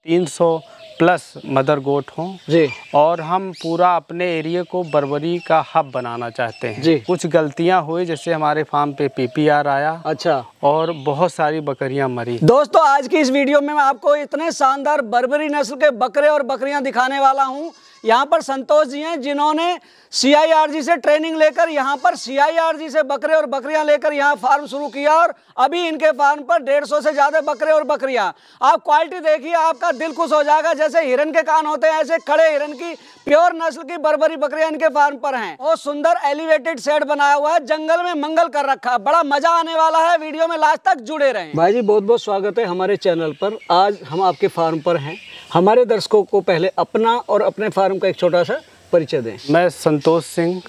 300 plus mother गोट हों जी। और हम पूरा अपने एरिया को बर्बरी का हब बनाना चाहते हैं जी। कुछ गलतियां हुई, जैसे हमारे फार्म पे PPR आया। अच्छा। और बहुत सारी बकरियां मरी। दोस्तों आज की इस वीडियो में मैं आपको इतने शानदार बर्बरी नस्ल के बकरे और बकरियां दिखाने वाला हूं। यहाँ पर संतोष जी हैं जिन्होंने CIRG से ट्रेनिंग लेकर यहाँ पर CIRG से बकरे और बकरियां लेकर यहाँ फार्म शुरू किया और अभी इनके फार्म पर 150 से ज्यादा बकरे और बकरियां। आप क्वालिटी देखिए, आपका दिल खुश हो जाएगा। जैसे हिरन के कान होते हैं ऐसे खड़े हिरन की प्योर नस्ल की बर्बरी बकरियां इनके फार्म पर हैं। और सुंदर एलिवेटेड शेड बनाया हुआ है, जंगल में मंगल कर रखा है। बड़ा मजा आने वाला है, वीडियो में लास्ट तक जुड़े रहें। भाई जी बहुत बहुत स्वागत है हमारे चैनल पर। आज हम आपके फार्म पर हैं। हमारे दर्शकों को पहले अपना और अपने फार्म का एक छोटा सा परिचय दें। मैं Santosh Singh,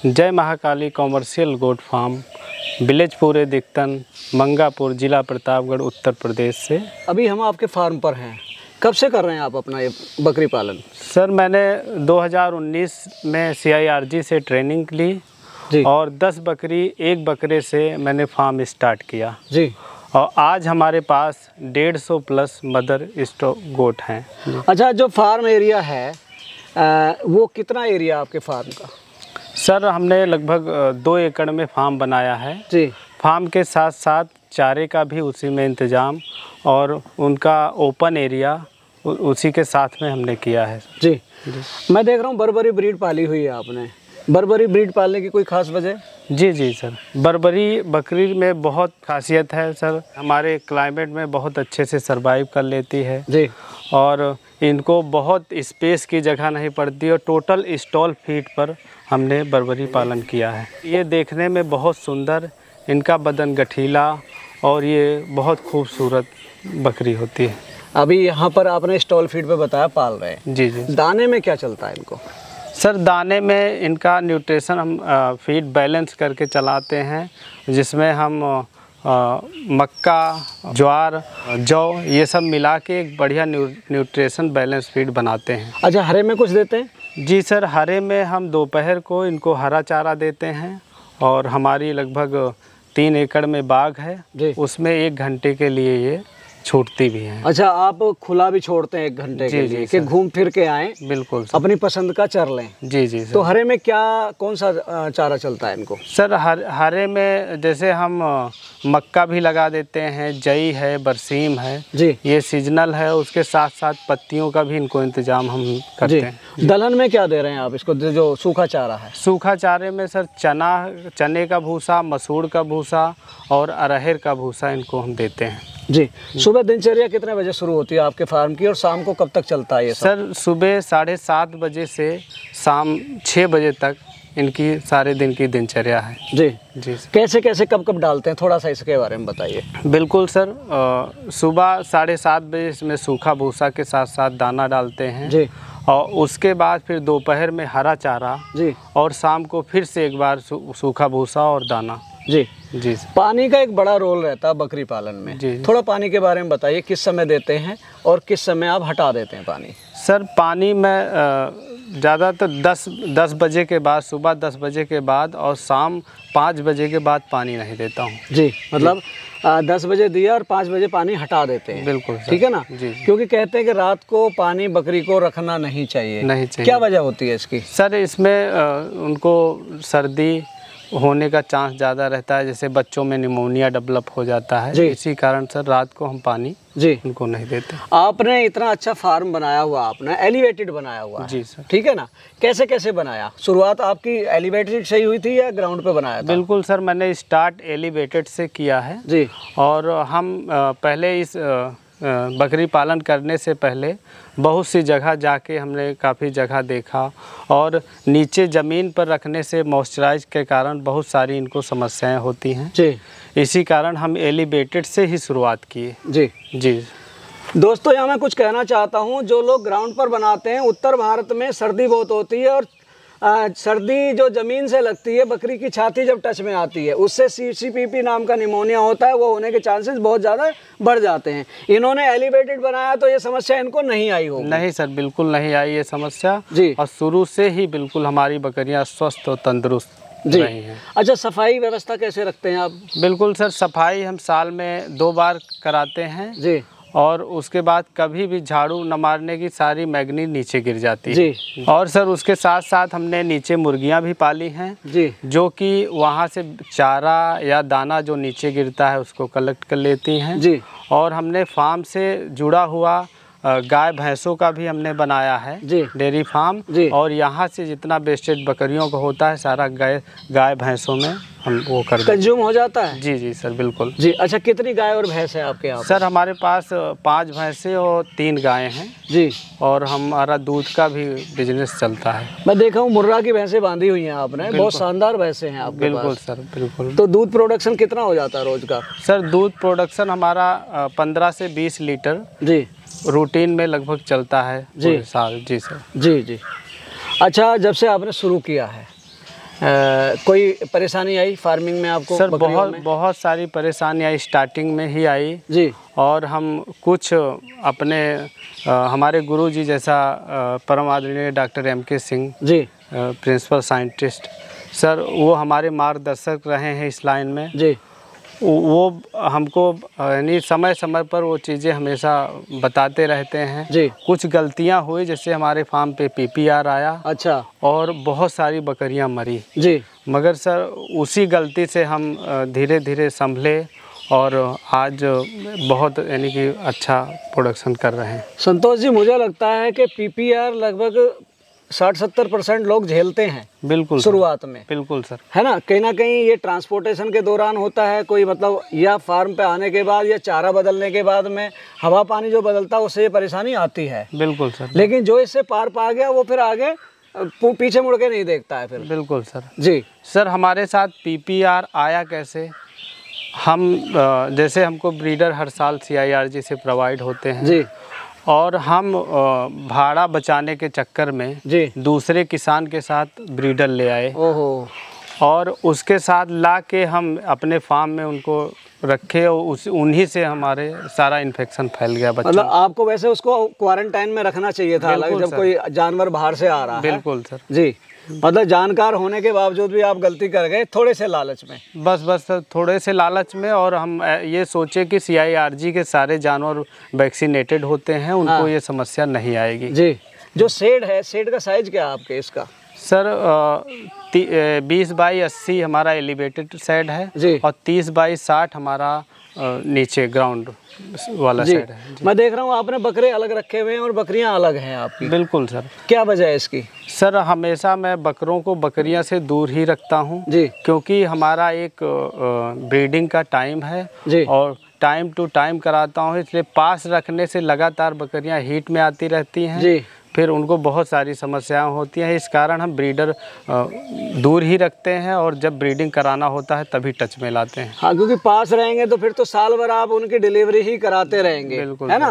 Jai Mahakali commercial goat farm, village Pure Diktan, Mangapur, जिला प्रतापगढ़, उत्तर प्रदेश से। अभी हम आपके फार्म पर हैं। कब से कर रहे हैं आप अपना ये बकरी पालन? सर मैंने 2019 में CIRG से ट्रेनिंग ली जी। और 10 बकरी एक बकरे से मैंने फार्म स्टार्ट किया जी। और आज हमारे पास 150 प्लस मदर स्टॉक गोट हैं। अच्छा, जो फार्म एरिया है वो कितना एरिया आपके फार्म का? सर हमने लगभग 2 एकड़ में फार्म बनाया है जी। फार्म के साथ साथ चारे का भी उसी में इंतज़ाम और उनका ओपन एरिया उसी के साथ में हमने किया है। जी। मैं देख रहा हूँ बर्बरी ब्रीड पाली हुई है आपने। बर्बरी ब्रीड पालने की कोई खास वजह? जी सर, बर्बरी बकरी में बहुत खासियत है सर। हमारे क्लाइमेट में बहुत अच्छे से सरवाइव कर लेती है जी। और इनको बहुत स्पेस की जगह नहीं पड़ती और टोटल स्टॉल फीट पर हमने बर्बरी पालन किया है। ये देखने में बहुत सुंदर, इनका बदन गठीला और ये बहुत खूबसूरत बकरी होती है। अभी यहाँ पर आपने स्टॉल फीड पे बताया पाल रहे हैं। जी। दाने में क्या चलता है इनको? सर दाने में इनका न्यूट्रिशन हम फीड बैलेंस करके चलाते हैं, जिसमें हम मक्का, ज्वार, जौ ये सब मिला के एक बढ़िया न्यूट्रिशन बैलेंस फीड बनाते हैं। अच्छा, हरे में कुछ देते हैं? जी सर, हरे में हम दोपहर को इनको हरा चारा देते हैं और हमारी लगभग 3 एकड़ में बाग है जी। उसमें 1 घंटे के लिए ये छूटती भी हैं। अच्छा, आप खुला भी छोड़ते हैं 1 घंटे के लिए कि घूम फिर के आएँ? बिल्कुल सर। अपनी पसंद का चर लें। जी सर। तो हरे में क्या कौन सा चारा चलता है इनको? सर हरे में जैसे हम मक्का भी लगा देते हैं, जई है, बरसीम है जी। ये सीजनल है, उसके साथ साथ पत्तियों का भी इनको इंतजाम हम करते हैं। दलहन में क्या दे रहे हैं आप इसको, जो सूखा चारा है? सूखा चारे में सर चने का भूसा, मसूर का भूसा और अरहर का भूसा इनको हम देते हैं। जी। सुबह दिनचर्या कितने बजे शुरू होती है आपके फार्म की और शाम को कब तक चलता है ये सब? सर सुबह 7:30 बजे से शाम 6 बजे तक इनकी सारे दिन की दिनचर्या है। जी। कैसे कैसे कब कब डालते हैं, थोड़ा सा इसके बारे में बताइए। बिल्कुल सर, सुबह 7:30 बजे इसमें सूखा भूसा के साथ साथ दाना डालते हैं जी। और उसके बाद फिर दोपहर में हरा चारा जी। और शाम को फिर से एक बार सूखा भूसा और दाना। जी। पानी का एक बड़ा रोल रहता है बकरी पालन में जी। थोड़ा पानी के बारे में बताइए, किस समय देते हैं और किस समय आप हटा देते हैं पानी? सर पानी में ज़्यादातर 10 बजे के बाद, सुबह 10 बजे के बाद और शाम 5 बजे के बाद पानी नहीं देता हूँ जी। मतलब 10 बजे दिया और 5 बजे पानी हटा देते हैं? बिल्कुल, ठीक है ना जी। क्योंकि कहते हैं कि रात को पानी बकरी को रखना नहीं चाहिए। क्या वजह होती है इसकी? सर इसमें उनको सर्दी होने का चांस ज़्यादा रहता है, जैसे बच्चों में निमोनिया डेवलप हो जाता है, इसी कारण सर रात को हम पानी जी उनको नहीं देते। आपने इतना अच्छा फार्म बनाया हुआ, आपने एलिवेटेड बनाया हुआ जी सर, ठीक है ना? कैसे कैसे बनाया? शुरुआत आपकी एलिवेटेड से ही हुई थी या ग्राउंड पे बनाया था? बिल्कुल सर, मैंने स्टार्ट एलिवेटेड से किया है जी। और हम पहले इस बकरी पालन करने से पहले बहुत सी जगह जाके हमने काफ़ी जगह देखा और नीचे ज़मीन पर रखने से मॉइस्चराइज के कारण बहुत सारी इनको समस्याएं होती हैं जी। इसी कारण हम एलिवेटेड से ही शुरुआत किए जी। दोस्तों यहाँ मैं कुछ कहना चाहता हूँ, जो लोग ग्राउंड पर बनाते हैं, उत्तर भारत में सर्दी बहुत होती है और सर्दी जो ज़मीन से लगती है, बकरी की छाती जब टच में आती है उससे CCPP नाम का निमोनिया होता है, वो होने के चांसेस बहुत ज़्यादा बढ़ जाते हैं। इन्होंने एलिवेटेड बनाया तो ये समस्या इनको नहीं आई होगी? नहीं सर, बिल्कुल नहीं आई ये समस्या जी। और शुरू से ही बिल्कुल हमारी बकरियाँ स्वस्थ और तंदुरुस्त जी रही हैं। अच्छा, सफाई व्यवस्था कैसे रखते हैं आप? बिल्कुल सर, सफाई हम साल में 2 बार कराते हैं जी। और उसके बाद कभी भी झाड़ू न मारने की सारी मैग्नी नीचे गिर जाती है। और सर उसके साथ साथ हमने नीचे मुर्गियां भी पाली हैं जी, जो कि वहां से चारा या दाना जो नीचे गिरता है उसको कलेक्ट कर लेती हैं जी। और हमने फार्म से जुड़ा हुआ गाय भैंसों का भी हमने बनाया है जी, डेयरी फार्म जी। और यहाँ से जितना वेस्टेज बकरियों का होता है सारा गाय भैंसों में हम वो कर कंज्यूम हो जाता है। जी जी सर बिल्कुल जी। अच्छा, कितनी गाय और भैंस है आपके यहाँ? सर हमारे पास 5 भैंसें और 3 गायें हैं जी। और हमारा दूध का भी बिजनेस चलता है। मैं देखा हूँ मुर्रा की भैंसें बांधी हुई हैं आपने, बहुत शानदार भैंसें हैं आपके बिल्कुल पास। सर बिल्कुल। तो दूध प्रोडक्शन कितना हो जाता है रोज का? सर दूध प्रोडक्शन हमारा 15 से 20 लीटर जी रूटीन में लगभग चलता है जी साल। जी सर जी जी। अच्छा, जब से आपने शुरू किया है कोई परेशानी आई फार्मिंग में आपको? सर बहुत सारी परेशानी आई, स्टार्टिंग में ही आई जी। और हम कुछ अपने हमारे गुरु जी जैसा परम आदरणीय doctor MK Singh ji principal scientist sir, वो हमारे मार्गदर्शक रहे हैं इस लाइन में जी। वो हमको यानी समय समय पर वो चीज़ें हमेशा बताते रहते हैं जी। कुछ गलतियां हुई, जैसे हमारे फार्म पे PPR आया अच्छा, और बहुत सारी बकरियां मरी जी, मगर सर उसी गलती से हम धीरे धीरे संभले और आज बहुत यानी कि अच्छा प्रोडक्शन कर रहे हैं। संतोष जी, मुझे लगता है कि PPR लगभग 60-70% लोग झेलते हैं बिल्कुल शुरुआत में। बिल्कुल सर, है ना? कहीं ना कहीं ये ट्रांसपोर्टेशन के दौरान होता है कोई, मतलब या फार्म पे आने के बाद या चारा बदलने के बाद में हवा पानी जो बदलता है उससे ये परेशानी आती है। बिल्कुल सर। लेकिन जो इससे पार पा गया वो फिर आगे पीछे मुड़ के नहीं देखता है फिर। बिल्कुल सर जी। सर हमारे साथ PPR आया कैसे? हम जैसे हमको ब्रीडर हर साल CIRG से प्रोवाइड होते हैं जी, और हम भाड़ा बचाने के चक्कर में जी दूसरे किसान के साथ ब्रीडर ले आए। ओहो। और उसके साथ ला के हम अपने फार्म में उनको रखे और उन्हीं से हमारे सारा इन्फेक्शन फैल गया बच्चों। मतलब आपको वैसे उसको क्वारंटाइन में रखना चाहिए था जब कोई जानवर बाहर से आ रहा है। बिल्कुल सर जी। मतलब जानकार होने के बावजूद भी आप गलती कर गए थोड़े से लालच में। बस थोड़े से लालच में। और हम ये सोचे कि CIRG के सारे जानवर वैक्सीनेटेड होते हैं, उनको ये समस्या नहीं आएगी जी। जो शेड है, शेड का साइज क्या है आपके इसका? सर 20 बाई 80 हमारा एलिवेटेड शेड है जी, और 30 बाई 60 हमारा नीचे ग्राउंड वाला शेड है जी। मैं देख रहा हूँ आपने बकरे अलग रखे हुए हैं और बकरियां अलग हैं आपकी। बिल्कुल सर। क्या वजह है इसकी? सर हमेशा मैं बकरों को बकरियां से दूर ही रखता हूँ जी, क्योंकि हमारा एक ब्रीडिंग का टाइम है जी, और टाइम टू टाइम कराता हूँ, इसलिए पास रखने से लगातार बकरियां हीट में आती रहती हैं जी, फिर उनको बहुत सारी समस्याएं होती हैं। इस कारण हम ब्रीडर दूर ही रखते हैं, और जब ब्रीडिंग कराना होता है तभी टच में लाते हैं। हाँ, क्योंकि पास रहेंगे तो फिर तो साल भर आप उनकी डिलीवरी ही कराते रहेंगे। बिल्कुल, है ना?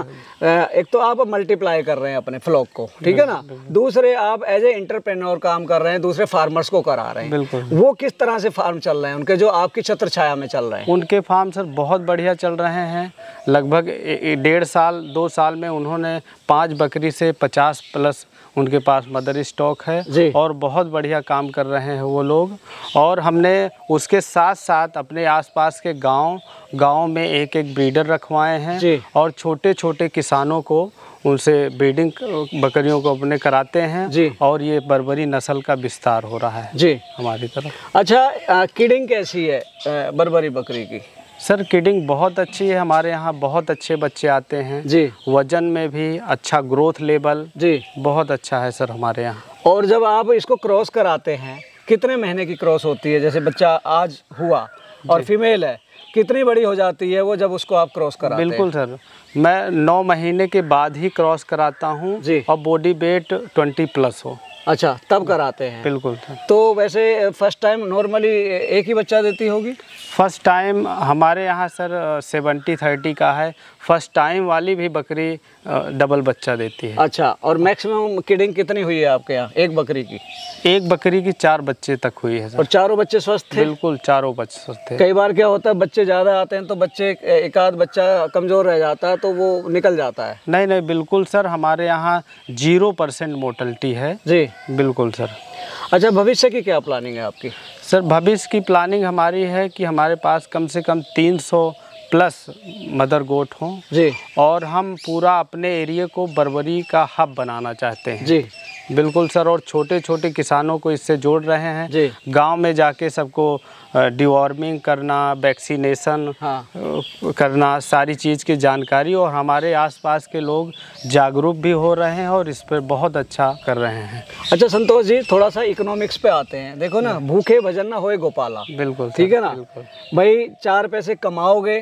एक तो आप मल्टीप्लाई कर रहे हैं अपने फ्लॉक को, ठीक है ना? दूसरे आप एज ए एंटरप्रेन्योर काम कर रहे हैं, दूसरे फार्मर्स को करा रहे हैं। बिल्कुल। वो किस तरह से फार्म चल रहे हैं उनके, जो आपकी छत्र छाया में चल रहे हैं? उनके फार्म सर बहुत बढ़िया चल रहे हैं। लगभग 1.5 साल 2 साल में उन्होंने 5 बकरी से 50 प्लस उनके पास मदर स्टॉक है, और बहुत बढ़िया काम कर रहे हैं वो लोग। और हमने उसके साथ साथ अपने आसपास के गांव में एक ब्रीडर रखवाए हैं, और छोटे छोटे किसानों को उनसे ब्रीडिंग बकरियों को अपने कराते हैं जी, और ये बर्बरी नस्ल का विस्तार हो रहा है जी हमारी तरफ। अच्छा, किडिंग कैसी है बर्बरी बकरी की? सर किडिंग बहुत अच्छी है, हमारे यहाँ बहुत अच्छे बच्चे आते हैं जी, वजन में भी अच्छा, ग्रोथ लेवल जी बहुत अच्छा है सर हमारे यहाँ। और जब आप इसको क्रॉस कराते हैं, कितने महीने की क्रॉस होती है? जैसे बच्चा आज हुआ और फीमेल है, कितनी बड़ी हो जाती है वो जब उसको आप क्रॉस कराते हैं? बिल्कुल सर, मैं 9 महीने के बाद ही क्रॉस कराता हूँ जी, और बॉडी वेट 20 प्लस हो। अच्छा, तब कराते हैं? बिल्कुल सर। तो वैसे फर्स्ट टाइम नॉर्मली एक ही बच्चा देती होगी? फर्स्ट टाइम हमारे यहाँ सर 70-30 का है। फर्स्ट टाइम वाली भी बकरी डबल बच्चा देती है। अच्छा, और मैक्सिमम किडिंग कितनी हुई है आपके यहाँ एक बकरी की? एक बकरी की 4 बच्चे तक हुई है सर। और चारों बच्चे स्वस्थ थे? बिल्कुल, चारों बच्चे स्वस्थ थे। कई बार क्या होता है, बच्चे ज़्यादा आते हैं तो बच्चे एक आध बच्चा कमज़ोर रह जाता है तो वो निकल जाता है। नहीं, बिल्कुल सर, हमारे यहाँ 0% मोर्टलिटी है जी। बिल्कुल सर। अच्छा, भविष्य की क्या प्लानिंग है आपकी? सर भविष्य की प्लानिंग हमारी है कि हमारे पास कम से कम 300 प्लस मदर गोट हों जी। और हम पूरा अपने एरिया को बर्बरी का हब बनाना चाहते हैं जी। बिल्कुल सर। और छोटे छोटे किसानों को इससे जोड़ रहे हैं जी। गांव में जाके सबको डिवॉर्मिंग करना, वैक्सीनेशन करना, सारी चीज़ की जानकारी, और हमारे आसपास के लोग जागरूक भी हो रहे हैं और इस पर बहुत अच्छा कर रहे हैं। अच्छा संतोष जी, थोड़ा सा इकोनॉमिक्स पे आते हैं। देखो ना, भूखे भजन ना होए गोपाला। बिल्कुल ठीक है ना। बिल्कुल। भाई 4 पैसे कमाओगे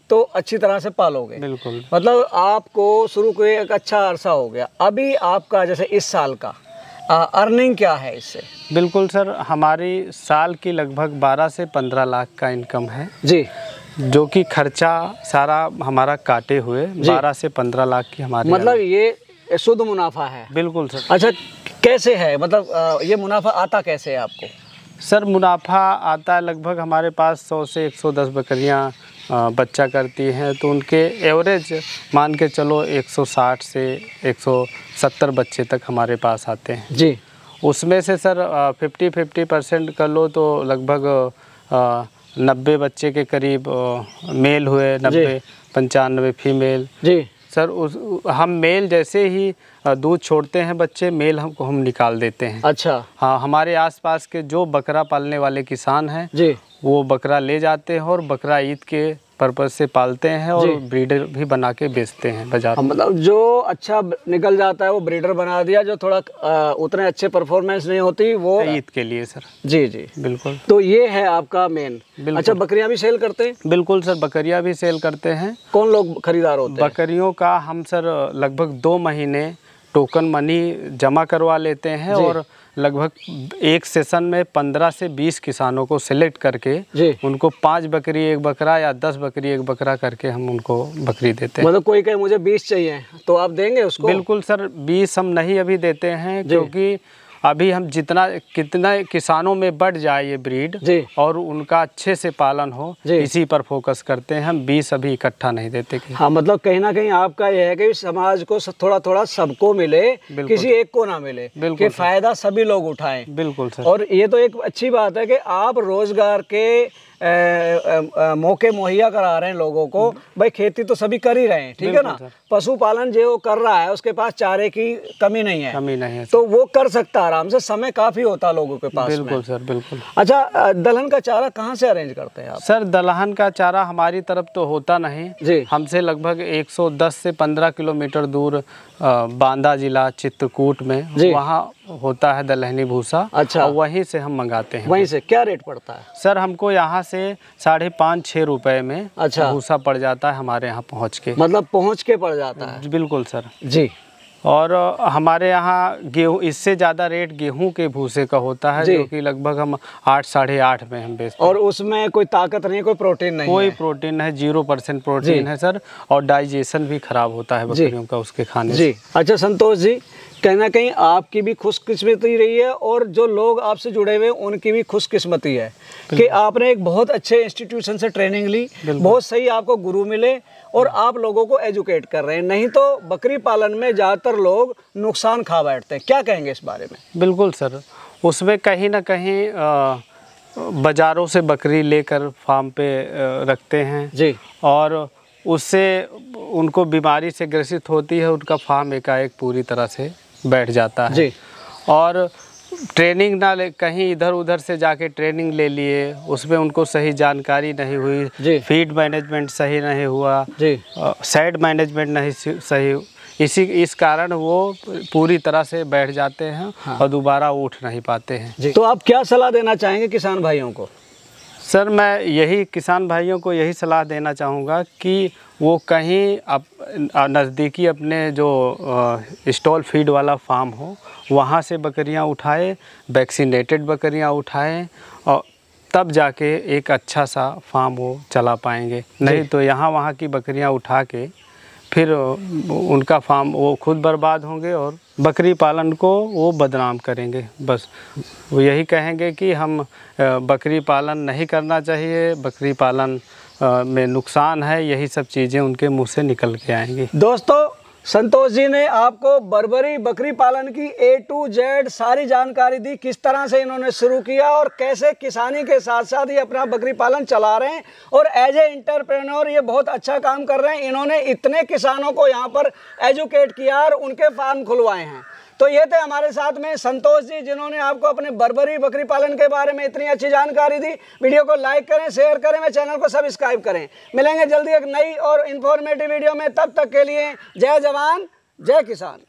तो अच्छी तरह से पालोगे। बिल्कुल। मतलब आपको शुरू को एक अच्छा अरसा हो गया, अभी आपका जैसे इस साल का अर्निंग क्या है इससे? बिल्कुल सर, हमारी साल की लगभग 12 से 15 लाख का इनकम है जी, जो कि खर्चा सारा हमारा काटे हुए 12 से 15 लाख की हमारी, मतलब ये शुद्ध मुनाफा है। बिल्कुल सर। अच्छा, कैसे है, मतलब ये मुनाफा आता कैसे है आपको? सर मुनाफा आता है लगभग हमारे पास 100 से 110 बकरियां बच्चा करती हैं, तो उनके एवरेज मान के चलो 160 से 170 बच्चे तक हमारे पास आते हैं जी। उसमें से सर 50% कर लो तो लगभग 90 बच्चे के करीब मेल हुए, 90-95 फीमेल जी। सर हम मेल जैसे ही दूध छोड़ते हैं बच्चे, मेल हम निकाल देते हैं। अच्छा। हाँ, हमारे आसपास के जो बकरा पालने वाले किसान हैं जी, वो बकरा ले जाते हैं और बकरा ईद के पर्पज़ से पालते हैं और ब्रीडर भी बना के बेचते हैं बाजार में। मतलब जो अच्छा निकल जाता है वो ब्रीडर बना दिया, जो थोड़ा उतने अच्छे परफॉर्मेंस नहीं होती वो ईद के लिए सर। जी जी बिल्कुल। तो ये है आपका मेन। अच्छा, बकरियां भी सेल करते हैं? बिल्कुल सर, बकरियां भी सेल करते हैं। कौन लोग खरीदार होते हैं? बकरियों का हम सर लगभग 2 महीने टोकन मनी जमा करवा लेते हैं और लगभग एक सेशन में 15 से 20 किसानों को सिलेक्ट करके उनको 5 बकरी 1 बकरा या 10 बकरी 1 बकरा करके हम उनको बकरी देते हैं। मतलब कोई कहे मुझे 20 चाहिए तो आप देंगे उसको? बिल्कुल सर, 20 हम नहीं अभी देते हैं क्योंकि अभी हम कितना किसानों में बढ़ जाए ये ब्रीड और उनका अच्छे से पालन हो, इसी पर फोकस करते हैं। हम 20 अभी इकट्ठा नहीं देते। हाँ, मतलब कहीं ना कहीं आपका यह है कि समाज को थोड़ा थोड़ा सबको मिले, किसी एक को ना मिले, कि फायदा सभी लोग उठाएं। बिल्कुल सर। और ये तो एक अच्छी बात है कि आप रोजगार के मौके मुहैया करा रहे हैं लोगों को। भाई खेती तो सभी कर ही रहे हैं, ठीक है ना। पशुपालन जो कर रहा है उसके पास चारे की कमी नहीं है, तो वो कर सकता है आराम से, समय काफी होता लोगों के पास। बिल्कुल सर, बिल्कुल। अच्छा, दलहन का चारा कहाँ से अरेंज करते हैं आप? सर दलहन का चारा हमारी तरफ तो होता नहीं जी। हमसे लगभग 110 से 15 किलोमीटर दूर बांदा जिला चित्रकूट में वहाँ होता है दलहनी भूसा। अच्छा। और वहीं से हम मंगाते हैं। वहीं से क्या रेट पड़ता है? सर हमको यहाँ से 5.5-6 रुपए में भूसा पड़ जाता है हमारे यहाँ पहुँच के। मतलब पहुँच के पड़ जाता है? बिल्कुल सर जी। और हमारे यहाँ गेहूँ, इससे ज़्यादा रेट गेहूं के भूसे का होता है जो कि लगभग हम 8-8.5 में हम बेचते हैं। और उसमें कोई ताकत नहीं, कोई प्रोटीन नहीं? कोई प्रोटीन है, 0% प्रोटीन है सर। और डाइजेशन भी खराब होता है बकरियों का उसके खाने से। अच्छा संतोष जी, कहीं ना कहीं आपकी भी खुशकिस्मती रही है और जो लोग आपसे जुड़े हुए उनकी भी खुशकिस्मती है कि आपने एक बहुत अच्छे इंस्टीट्यूशन से ट्रेनिंग ली, बहुत सही आपको गुरु मिले और आप लोगों को एजुकेट कर रहे हैं। नहीं तो बकरी पालन में ज़्यादातर लोग नुकसान खा बैठते हैं, क्या कहेंगे इस बारे में? बिल्कुल सर, उसमें कहीं ना कहीं बाज़ारों से बकरी लेकर फार्म पे रखते हैं जी, और उससे उनको बीमारी से ग्रसित होती है, उनका फार्म एकाएक पूरी तरह से बैठ जाता है जी। और ट्रेनिंग ना ले, कहीं इधर उधर से जाके ट्रेनिंग ले लिए, उसमें उनको सही जानकारी नहीं हुई, फीड मैनेजमेंट सही नहीं हुआ जी, साइड मैनेजमेंट नहीं सही, इस कारण वो पूरी तरह से बैठ जाते हैं। हाँ। और दोबारा उठ नहीं पाते हैं। तो आप क्या सलाह देना चाहेंगे किसान भाइयों को? सर मैं यही किसान भाइयों को यही सलाह देना चाहूँगा कि वो कहीं नज़दीकी अपने जो स्टॉल फीड वाला फार्म हो वहाँ से बकरियाँ उठाए, वैक्सीनेटेड बकरियाँ उठाएं, और तब जाके एक अच्छा सा फार्म वो चला पाएंगे। नहीं तो यहाँ वहाँ की बकरियाँ उठा के फिर उनका फार्म वो खुद बर्बाद होंगे और बकरी पालन को वो बदनाम करेंगे। बस वो यही कहेंगे कि हम बकरी पालन नहीं करना चाहिए, बकरी पालन में नुकसान है, यही सब चीज़ें उनके मुंह से निकल के आएंगी। दोस्तों संतोष जी ने आपको बर्बरी बकरी पालन की A to Z सारी जानकारी दी, किस तरह से इन्होंने शुरू किया और कैसे किसानी के साथ साथ ये अपना बकरी पालन चला रहे हैं और एज ए एंटरप्रेन्योर ये बहुत अच्छा काम कर रहे हैं। इन्होंने इतने किसानों को यहाँ पर एजुकेट किया और उनके फार्म खुलवाए हैं। तो ये थे हमारे साथ में संतोष जी, जिन्होंने आपको अपने बर्बरी बकरी पालन के बारे में इतनी अच्छी जानकारी दी। वीडियो को लाइक करें, शेयर करें, मेरे चैनल को सब्सक्राइब करें। मिलेंगे जल्दी एक नई और इन्फॉर्मेटिव वीडियो में, तब तक के लिए जय जवान जय किसान।